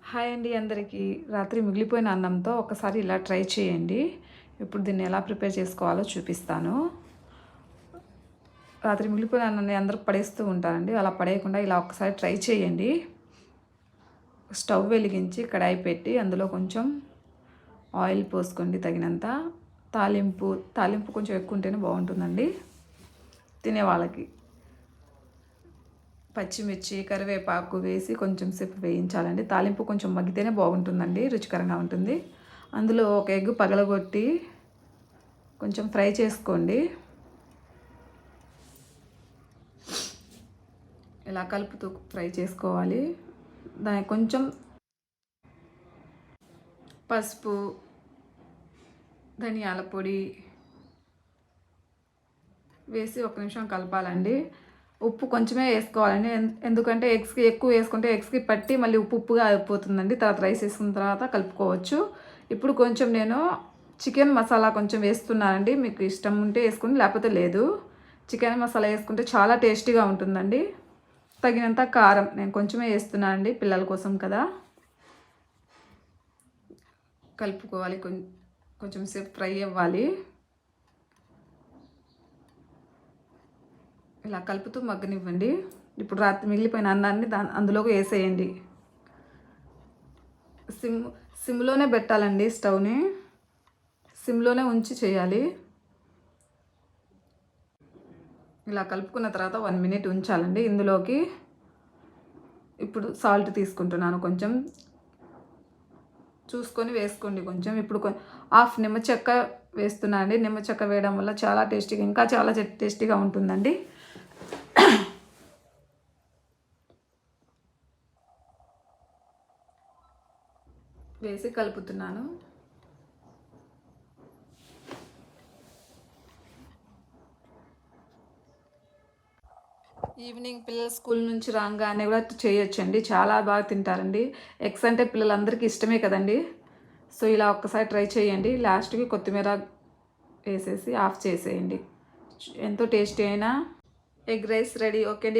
Hi అండి అందరికీ. రాత్రి మిగిలిపోయిన అన్నంతో ఒకసారి ఇలా ట్రై చేయండి. ఇప్పుడు దీన్ని ఎలా ప్రిపేర్ చేసుకోవాలో చూపిస్తాను. రాత్రి మిగిలిపోయిన అన్నాన్ని అందరూ పడేస్తూ ఉంటారండి. అలా పడేయకుండా ఇలా ఒకసారి ట్రై చేయండి. స్టవ్ వెలిగించి కడాయి పెట్టి అందులో కొంచెం ఆయిల్ పోసుకోండి తగినంత. తాలింపు కొంచెం ఎక్కువ ఉంటేనే బాగుంటుందండి తినేవాళ్ళకి. పచ్చిమిర్చి కరివేపాకు వేసి కొంచెం సేపు వేయించాలండి. తాలింపు కొంచెం మగ్గితేనే బాగుంటుందండి, రుచికరంగా ఉంటుంది. అందులో ఒక ఎగ్ పగలగొట్టి కొంచెం ఫ్రై చేసుకోండి. ఇలా కలుపుతూ ఫ్రై చేసుకోవాలి. దానికి కొంచెం పసుపు, ధనియాల పొడి వేసి ఒక నిమిషం కలపాలండి. ఉప్పు కొంచెమే వేసుకోవాలండి, ఎందుకంటే ఎగ్స్కి ఎక్కువ వేసుకుంటే ఎగ్స్కి పట్టి మళ్ళీ ఉప్పుగా అయిపోతుందండి. తర్వాత రైస్ వేసుకున్న తర్వాత కలుపుకోవచ్చు. ఇప్పుడు కొంచెం నేను చికెన్ మసాలా కొంచెం వేస్తున్నానండి. మీకు ఇష్టం ఉంటే వేసుకుని, లేకపోతే లేదు. చికెన్ మసాలా వేసుకుంటే చాలా టేస్టీగా ఉంటుందండి. తగినంత కారం నేను కొంచెమే వేస్తున్నానండి, పిల్లల కోసం కదా. కలుపుకోవాలి, కొంచెం సేపు ఫ్రై అవ్వాలి. ఇలా కలుపుతూ మగ్గనివ్వండి. ఇప్పుడు రాత్రి మిగిలిపోయిన అన్నాన్ని అందులోకి వేసేయండి. సిమ్లోనే పెట్టాలండి, స్టవ్ని సిమ్లోనే ఉంచి చేయాలి. ఇలా కలుపుకున్న తర్వాత 1 మినిట్ ఉంచాలండి. ఇందులోకి ఇప్పుడు సాల్ట్ తీసుకుంటున్నాను, కొంచెం చూసుకొని వేసుకోండి కొంచెం. ఇప్పుడు హాఫ్ నిమ్మ చెక్క వేస్తున్నాను అండి. నిమ్మ చెక్క వేయడం వల్ల చాలా టేస్టీగా, ఇంకా చాలా టేస్టీగా ఉంటుందండి. వేసి కలుపుతున్నాను. ఈవినింగ్ పిల్లలు స్కూల్ నుంచి రాగానే కూడా చేయొచ్చండి, చాలా బాగా తింటారండి. ఎగ్స్ అంటే పిల్లలందరికీ ఇష్టమే కదండి. సో ఇలా ఒక్కసారి ట్రై చేయండి. లాస్ట్కి కొత్తిమీర వేసేసి ఆఫ్ చేసేయండి. ఎంతో టేస్టీ అయిన ఎగ్ రైస్ రెడీ. ఓకే అండి.